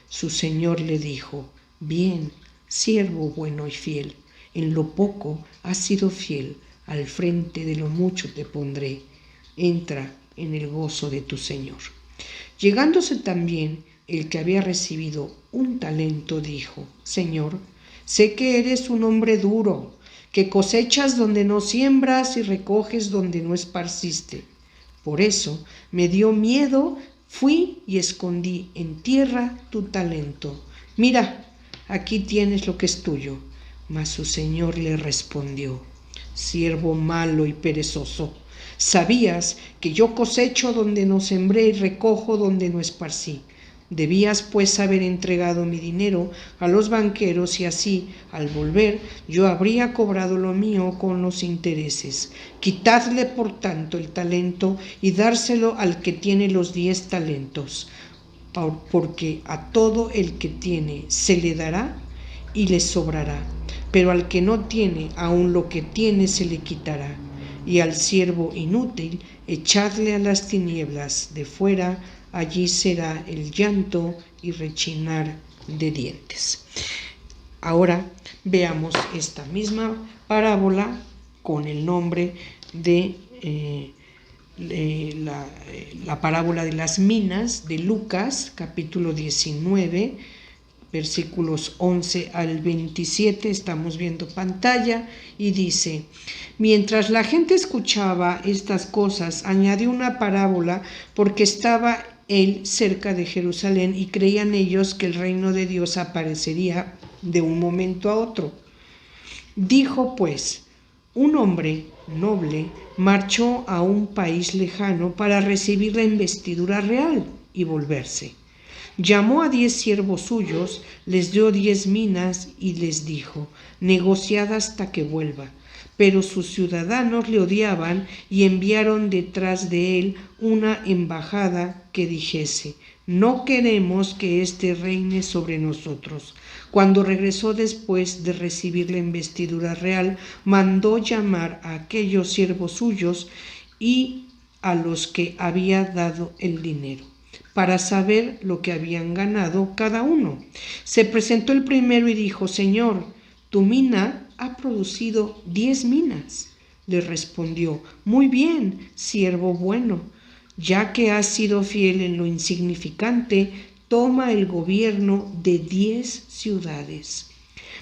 Su señor le dijo, bien, siervo bueno y fiel, en lo poco has sido fiel, al frente de lo mucho te pondré, entra en el gozo de tu señor. Llegándose también el que había recibido 1 talento, dijo, Señor, sé que eres un hombre duro, que cosechas donde no siembras y recoges donde no esparciste. Por eso me dio miedo, fui y escondí en tierra tu talento. Mira, aquí tienes lo que es tuyo. Mas su señor le respondió, siervo malo y perezoso, sabías que yo cosecho donde no sembré y recojo donde no esparcí. Debías pues haber entregado mi dinero a los banqueros y así, al volver, yo habría cobrado lo mío con los intereses. Quitadle por tanto el talento y dárselo al que tiene los 10 talentos, porque a todo el que tiene se le dará y le sobrará, pero al que no tiene, aun lo que tiene se le quitará. Y al siervo inútil, echadle a las tinieblas de fuera, allí será el llanto y rechinar de dientes. Ahora veamos esta misma parábola con el nombre de la parábola de las minas de Lucas, capítulo 19, versículos 11 al 27, estamos viendo pantalla, y dice, mientras la gente escuchaba estas cosas, añadió una parábola porque estaba él cerca de Jerusalén y creían ellos que el reino de Dios aparecería de un momento a otro. Dijo pues, un hombre noble marchó a un país lejano para recibir la investidura real y volverse. Llamó a 10 siervos suyos, les dio 10 minas y les dijo, negociad hasta que vuelva. Pero sus ciudadanos le odiaban y enviaron detrás de él una embajada que dijese, no queremos que éste reine sobre nosotros. Cuando regresó después de recibir la investidura real, mandó llamar a aquellos siervos suyos y a los que había dado el dinero, para saber lo que habían ganado cada uno. Se presentó el primero y dijo, Señor, tu mina ha producido 10 minas. Le respondió, muy bien, siervo bueno, ya que has sido fiel en lo insignificante, toma el gobierno de 10 ciudades.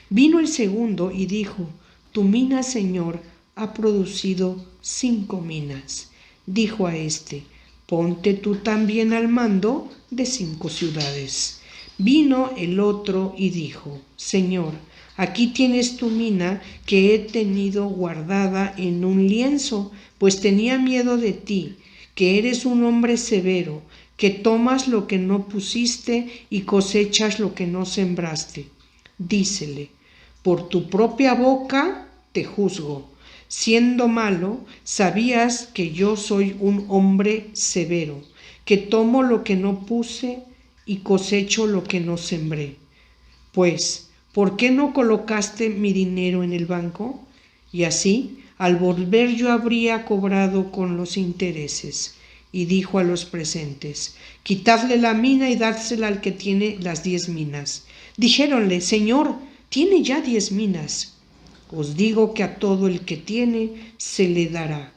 Vino el segundo y dijo, tu mina, Señor, ha producido 5 minas. Dijo a éste, ponte tú también al mando de 5 ciudades. Vino el otro y dijo, Señor, Aquí tienes tu mina que he tenido guardada en un lienzo, pues tenía miedo de ti, que eres un hombre severo, que tomas lo que no pusiste y cosechas lo que no sembraste. Dícele, por tu propia boca te juzgo. Siendo malo, sabías que yo soy un hombre severo, que tomo lo que no puse y cosecho lo que no sembré. Pues, ¿por qué no colocaste mi dinero en el banco? Y así, al volver yo habría cobrado con los intereses. Y dijo a los presentes, quitadle la mina y dádsela al que tiene las 10 minas. Dijéronle, Señor, tiene ya 10 minas. Os digo que a todo el que tiene se le dará,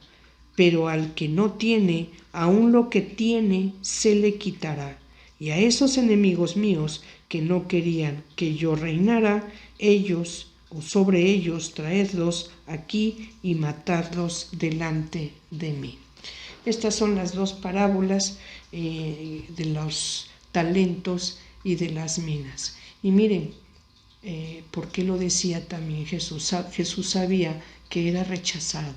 pero al que no tiene, aun lo que tiene se le quitará. Y a esos enemigos míos que no querían que yo reinara, ellos o sobre ellos traedlos aquí y matadlos delante de mí. Estas son las dos parábolas de los talentos y de las minas. Y miren, ¿por qué lo decía también Jesús? Jesús sabía que era rechazado.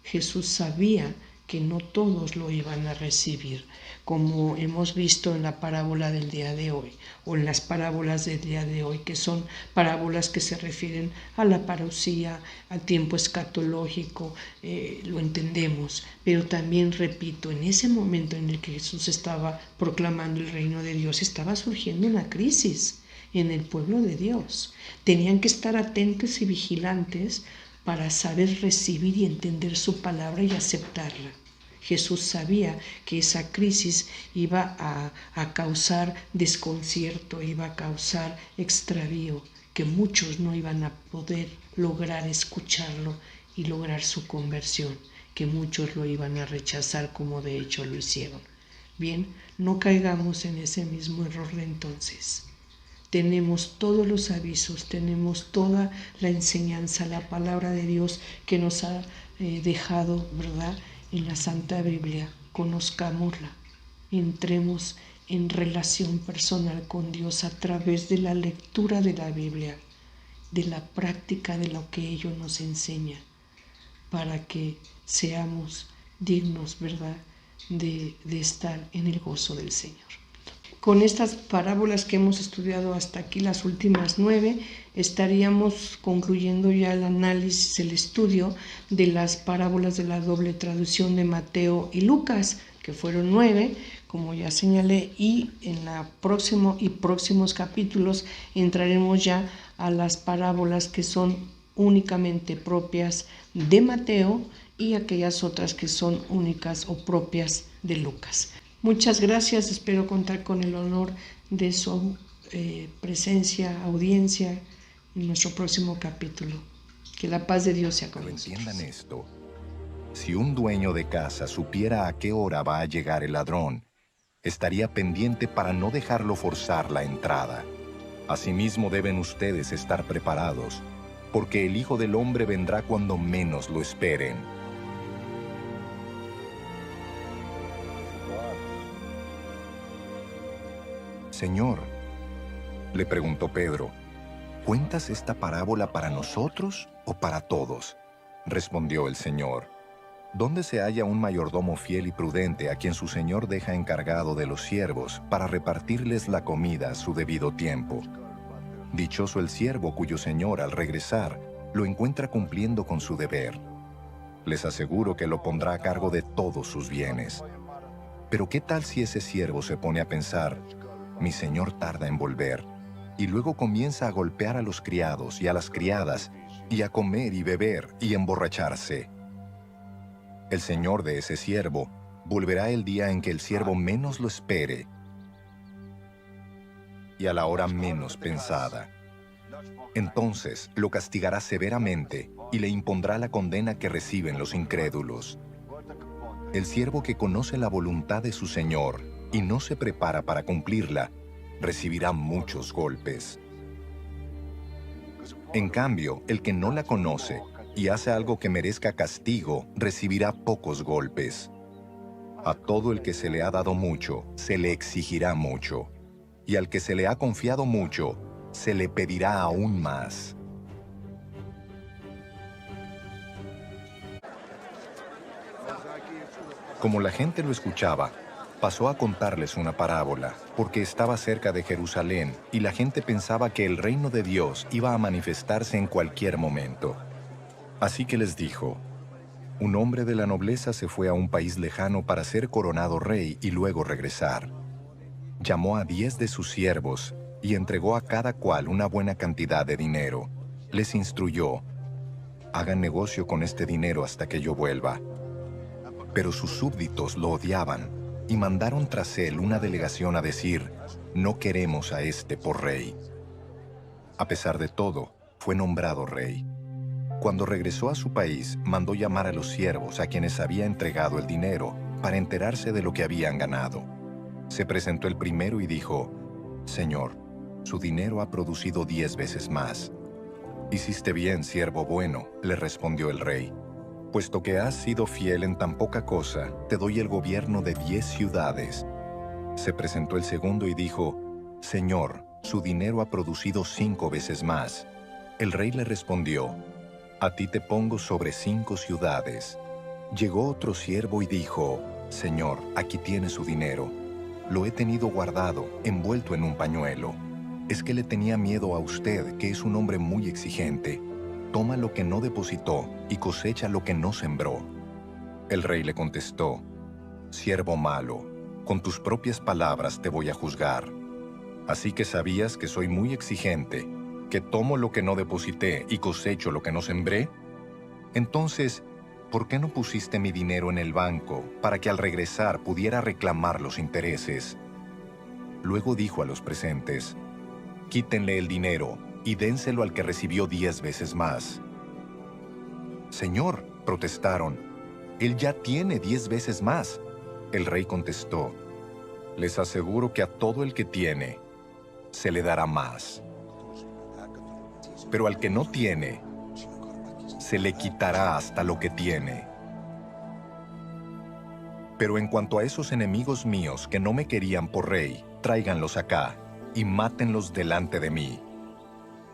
Jesús sabía que no todos lo iban a recibir, como hemos visto en la parábola del día de hoy, o en las parábolas del día de hoy, que son parábolas que se refieren a la parusía, al tiempo escatológico, lo entendemos, pero también, repito, en ese momento en el que Jesús estaba proclamando el reino de Dios, estaba surgiendo una crisis en el pueblo de Dios. Tenían que estar atentos y vigilantes para saber recibir y entender su palabra y aceptarla. Jesús sabía que esa crisis iba a causar desconcierto, iba a causar extravío, que muchos no iban a poder lograr escucharlo y lograr su conversión, que muchos lo iban a rechazar como de hecho lo hicieron. Bien, no caigamos en ese mismo error de entonces. Tenemos todos los avisos, tenemos toda la enseñanza, la palabra de Dios que nos ha dejado, ¿verdad?, en la Santa Biblia. Conozcámosla, entremos en relación personal con Dios a través de la lectura de la Biblia, de la práctica de lo que ello nos enseña, para que seamos dignos, ¿verdad?, de estar en el gozo del Señor. Con estas parábolas que hemos estudiado hasta aquí, las últimas 9, estaríamos concluyendo ya el análisis, el estudio de las parábolas de la doble traducción de Mateo y Lucas, que fueron 9, como ya señalé, y en próximos capítulos entraremos ya a las parábolas que son únicamente propias de Mateo y aquellas otras que son únicas o propias de Lucas. Muchas gracias, espero contar con el honor de su presencia, audiencia en nuestro próximo capítulo. Que la paz de Dios sea con nosotros. Entiendan esto. Si un dueño de casa supiera a qué hora va a llegar el ladrón, estaría pendiente para no dejarlo forzar la entrada. Asimismo deben ustedes estar preparados, porque el Hijo del Hombre vendrá cuando menos lo esperen. Señor, le preguntó Pedro, ¿cuentas esta parábola para nosotros o para todos? Respondió el Señor, ¿dónde se halla un mayordomo fiel y prudente a quien su señor deja encargado de los siervos para repartirles la comida a su debido tiempo? Dichoso el siervo cuyo señor al regresar lo encuentra cumpliendo con su deber. Les aseguro que lo pondrá a cargo de todos sus bienes. Pero ¿qué tal si ese siervo se pone a pensar, mi señor tarda en volver, y luego comienza a golpear a los criados y a las criadas, y a comer y beber y emborracharse? El señor de ese siervo volverá el día en que el siervo menos lo espere, y a la hora menos pensada. Entonces lo castigará severamente y le impondrá la condena que reciben los incrédulos. El siervo que conoce la voluntad de su señor y no se prepara para cumplirla, recibirá muchos golpes. En cambio, el que no la conoce y hace algo que merezca castigo, recibirá pocos golpes. A todo el que se le ha dado mucho, se le exigirá mucho, y al que se le ha confiado mucho, se le pedirá aún más. Como la gente lo escuchaba, pasó a contarles una parábola, porque estaba cerca de Jerusalén y la gente pensaba que el reino de Dios iba a manifestarse en cualquier momento. Así que les dijo: un hombre de la nobleza se fue a un país lejano para ser coronado rey y luego regresar. Llamó a 10 de sus siervos y entregó a cada cual una buena cantidad de dinero. Les instruyó: hagan negocio con este dinero hasta que yo vuelva. Pero sus súbditos lo odiaban y mandaron tras él una delegación a decir: no queremos a este por rey. A pesar de todo, fue nombrado rey. Cuando regresó a su país, mandó llamar a los siervos a quienes había entregado el dinero para enterarse de lo que habían ganado. Se presentó el primero y dijo: Señor, su dinero ha producido 10 veces más. Hiciste bien, siervo bueno, le respondió el rey. Puesto que has sido fiel en tan poca cosa, te doy el gobierno de 10 ciudades. Se presentó el segundo y dijo: Señor, su dinero ha producido 5 veces más. El rey le respondió: a ti te pongo sobre 5 ciudades. Llegó otro siervo y dijo: Señor, aquí tiene su dinero. Lo he tenido guardado, envuelto en un pañuelo. Es que le tenía miedo a usted, que es un hombre muy exigente. Toma lo que no depositó y cosecha lo que no sembró. El rey le contestó: siervo malo, con tus propias palabras te voy a juzgar. Así que sabías que soy muy exigente, que tomo lo que no deposité y cosecho lo que no sembré. Entonces, ¿por qué no pusiste mi dinero en el banco para que al regresar pudiera reclamar los intereses? Luego dijo a los presentes: quítenle el dinero y dénselo al que recibió 10 veces más. Señor, protestaron, él ya tiene 10 veces más. El rey contestó: les aseguro que a todo el que tiene, se le dará más. Pero al que no tiene, se le quitará hasta lo que tiene. Pero en cuanto a esos enemigos míos que no me querían por rey, tráiganlos acá y mátenlos delante de mí.